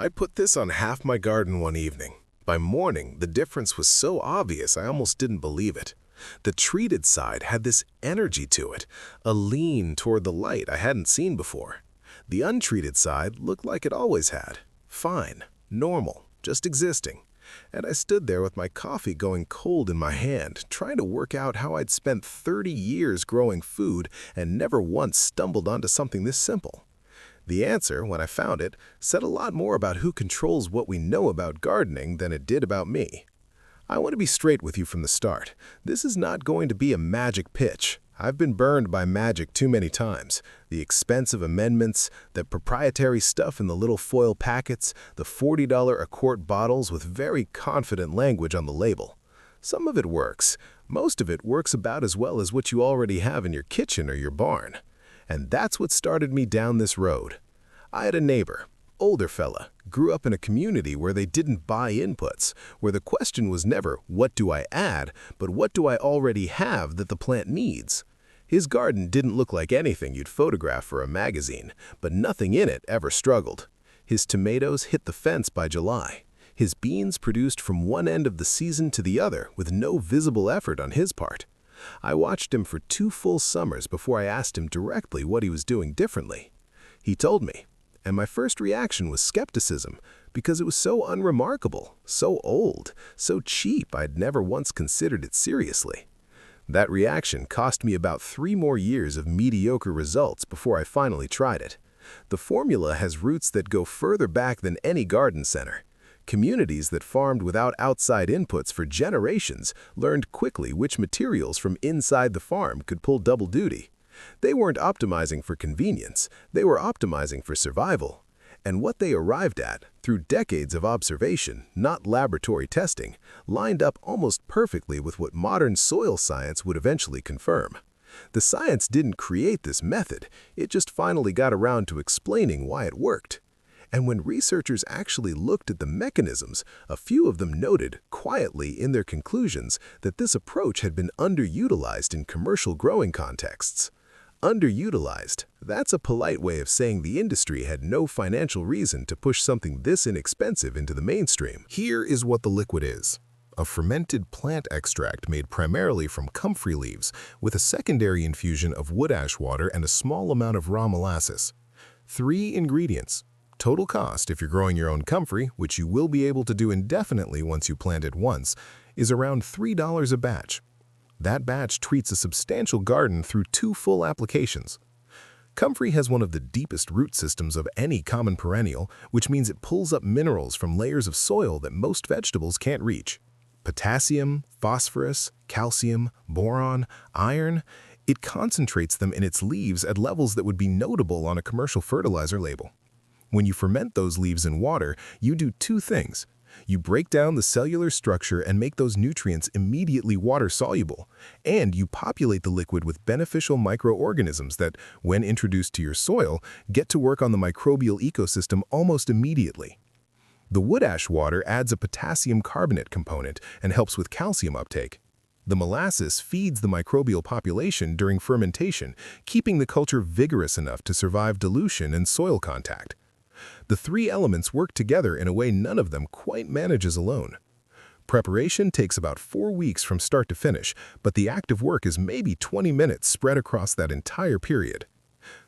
I put this on half my garden one evening. By morning, the difference was so obvious I almost didn't believe it. The treated side had this energy to it, a lean toward the light I hadn't seen before. The untreated side looked like it always had. Fine, normal, just existing. And I stood there with my coffee going cold in my hand, trying to work out how I'd spent 30 years growing food and never once stumbled onto something this simple. The answer, when I found it, said a lot more about who controls what we know about gardening than it did about me. I want to be straight with you from the start. This is not going to be a magic pitch. I've been burned by magic too many times. The expensive amendments, the proprietary stuff in the little foil packets, the $40 a quart bottles with very confident language on the label. Some of it works. Most of it works about as well as what you already have in your kitchen or your barn. And that's what started me down this road. I had a neighbor, older fella, grew up in a community where they didn't buy inputs, where the question was never, what do I add, but what do I already have that the plant needs? His garden didn't look like anything you'd photograph for a magazine, but nothing in it ever struggled. His tomatoes hit the fence by July. His beans produced from one end of the season to the other with no visible effort on his part. I watched him for 2 full summers before I asked him directly what he was doing differently. He told me, and my first reaction was skepticism, because it was so unremarkable, so old, so cheap I'd never once considered it seriously. That reaction cost me about 3 more years of mediocre results before I finally tried it. The formula has roots that go further back than any garden center. Communities that farmed without outside inputs for generations learned quickly which materials from inside the farm could pull double duty. They weren't optimizing for convenience, they were optimizing for survival. And what they arrived at, through decades of observation, not laboratory testing, lined up almost perfectly with what modern soil science would eventually confirm. The science didn't create this method, it just finally got around to explaining why it worked. And when researchers actually looked at the mechanisms, a few of them noted, quietly in their conclusions, that this approach had been underutilized in commercial growing contexts. Underutilized, that's a polite way of saying the industry had no financial reason to push something this inexpensive into the mainstream. Here is what the liquid is. A fermented plant extract made primarily from comfrey leaves, with a secondary infusion of wood ash water and a small amount of raw molasses. 3 ingredients. Total cost, if you're growing your own comfrey, which you will be able to do indefinitely once you plant it once, is around $3 a batch. That batch treats a substantial garden through 2 full applications. Comfrey has one of the deepest root systems of any common perennial, which means it pulls up minerals from layers of soil that most vegetables can't reach. Potassium, phosphorus, calcium, boron, iron, it concentrates them in its leaves at levels that would be notable on a commercial fertilizer label. When you ferment those leaves in water, you do 2 things. You break down the cellular structure and make those nutrients immediately water-soluble, and you populate the liquid with beneficial microorganisms that, when introduced to your soil, get to work on the microbial ecosystem almost immediately. The wood ash water adds a potassium carbonate component and helps with calcium uptake. The molasses feeds the microbial population during fermentation, keeping the culture vigorous enough to survive dilution and soil contact. The 3 elements work together in a way none of them quite manages alone. Preparation takes about 4 weeks from start to finish, but the active work is maybe 20 minutes spread across that entire period.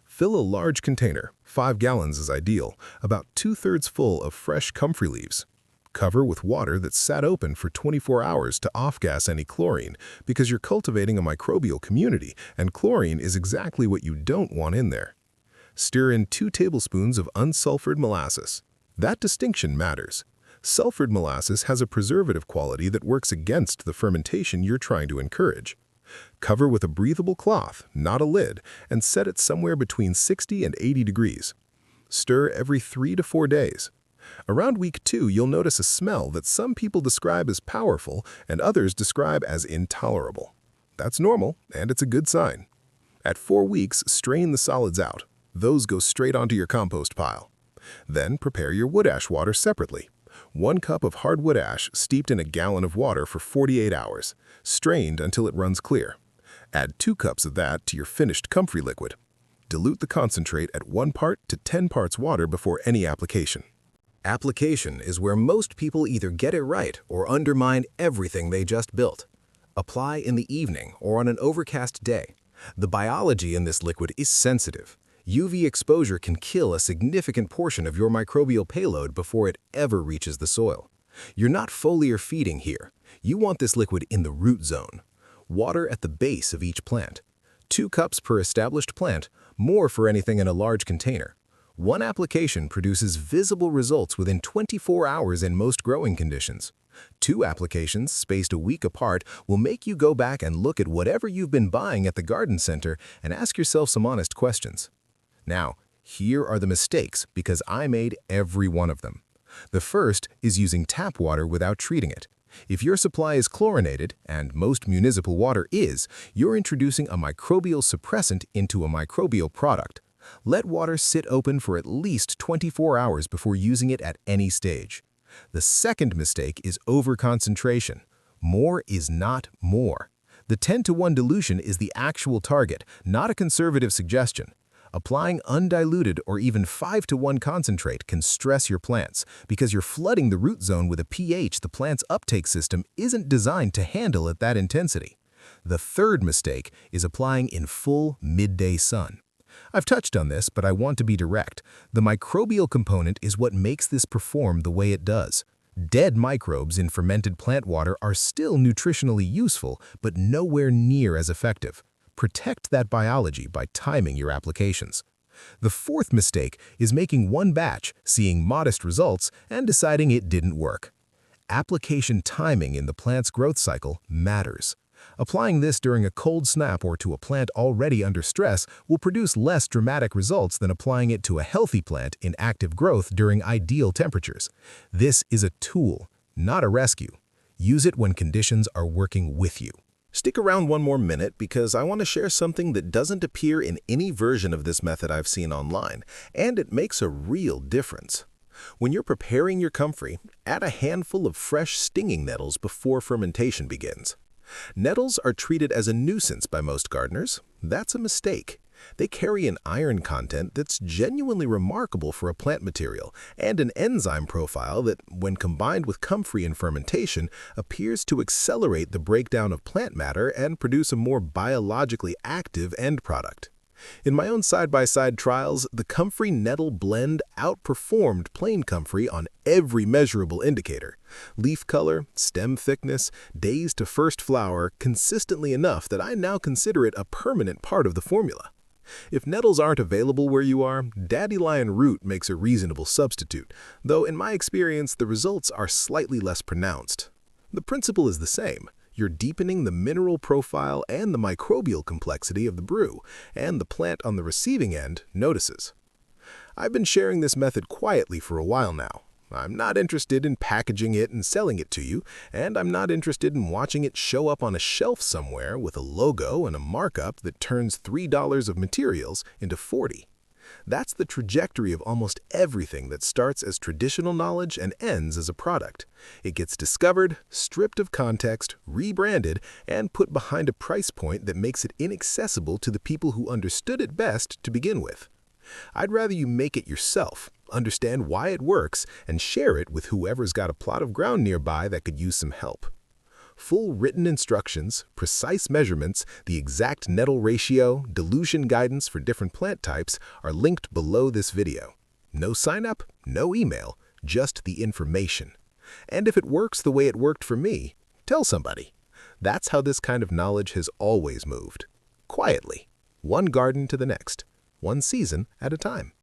Fill a large container, 5 gallons is ideal, about 2/3 full of fresh comfrey leaves. Cover with water that's sat open for 24 hours to off-gas any chlorine, because you're cultivating a microbial community, and chlorine is exactly what you don't want in there. Stir in 2 tablespoons of unsulfured molasses. That distinction matters. Sulfured molasses has a preservative quality that works against the fermentation you're trying to encourage. Cover with a breathable cloth, not a lid, and set it somewhere between 60 and 80 degrees. Stir every 3 to 4 days. Around week 2, you'll notice a smell that some people describe as powerful and others describe as intolerable. That's normal, and it's a good sign. At 4 weeks, strain the solids out. Those go straight onto your compost pile. Then prepare your wood ash water separately. 1 cup of hardwood ash steeped in a gallon of water for 48 hours, strained until it runs clear. Add 2 cups of that to your finished comfrey liquid. Dilute the concentrate at 1 part to 10 parts water before any application. Application is where most people either get it right or undermine everything they just built. Apply in the evening or on an overcast day. The biology in this liquid is sensitive. UV exposure can kill a significant portion of your microbial payload before it ever reaches the soil. You're not foliar feeding here. You want this liquid in the root zone. Water at the base of each plant. 2 cups per established plant, more for anything in a large container. One application produces visible results within 24 hours in most growing conditions. 2 applications, spaced a week apart, will make you go back and look at whatever you've been buying at the garden center and ask yourself some honest questions. Now, here are the mistakes because I made every one of them. The first is using tap water without treating it. If your supply is chlorinated, and most municipal water is, you're introducing a microbial suppressant into a microbial product. Let water sit open for at least 24 hours before using it at any stage. The second mistake is overconcentration. More is not more. The 10-to-1 dilution is the actual target, not a conservative suggestion. Applying undiluted or even 5-to-1 concentrate can stress your plants because you're flooding the root zone with a pH the plant's uptake system isn't designed to handle at that intensity. The third mistake is applying in full midday sun. I've touched on this, but I want to be direct. The microbial component is what makes this perform the way it does. Dead microbes in fermented plant water are still nutritionally useful, but nowhere near as effective. Protect that biology by timing your applications. The fourth mistake is making one batch, seeing modest results, and deciding it didn't work. Application timing in the plant's growth cycle matters. Applying this during a cold snap or to a plant already under stress will produce less dramatic results than applying it to a healthy plant in active growth during ideal temperatures. This is a tool, not a rescue. Use it when conditions are working with you. Stick around one more minute because I want to share something that doesn't appear in any version of this method I've seen online, and it makes a real difference. When you're preparing your comfrey, add a handful of fresh stinging nettles before fermentation begins. Nettles are treated as a nuisance by most gardeners. That's a mistake. They carry an iron content that's genuinely remarkable for a plant material and an enzyme profile that, when combined with comfrey and fermentation, appears to accelerate the breakdown of plant matter and produce a more biologically active end product. In my own side-by-side trials, the comfrey nettle blend outperformed plain comfrey on every measurable indicator. Leaf color, stem thickness, days to first flower, consistently enough that I now consider it a permanent part of the formula. If nettles aren't available where you are, dandelion root makes a reasonable substitute, though in my experience the results are slightly less pronounced. The principle is the same. You're deepening the mineral profile and the microbial complexity of the brew, and the plant on the receiving end notices. I've been sharing this method quietly for a while now. I'm not interested in packaging it and selling it to you, and I'm not interested in watching it show up on a shelf somewhere with a logo and a markup that turns $3 of materials into $40. That's the trajectory of almost everything that starts as traditional knowledge and ends as a product. It gets discovered, stripped of context, rebranded, and put behind a price point that makes it inaccessible to the people who understood it best to begin with. I'd rather you make it yourself, understand why it works, and share it with whoever's got a plot of ground nearby that could use some help. Full written instructions, precise measurements, the exact nettle ratio, dilution guidance for different plant types are linked below this video. No sign-up, no email, just the information. And if it works the way it worked for me, tell somebody. That's how this kind of knowledge has always moved. Quietly, one garden to the next, one season at a time.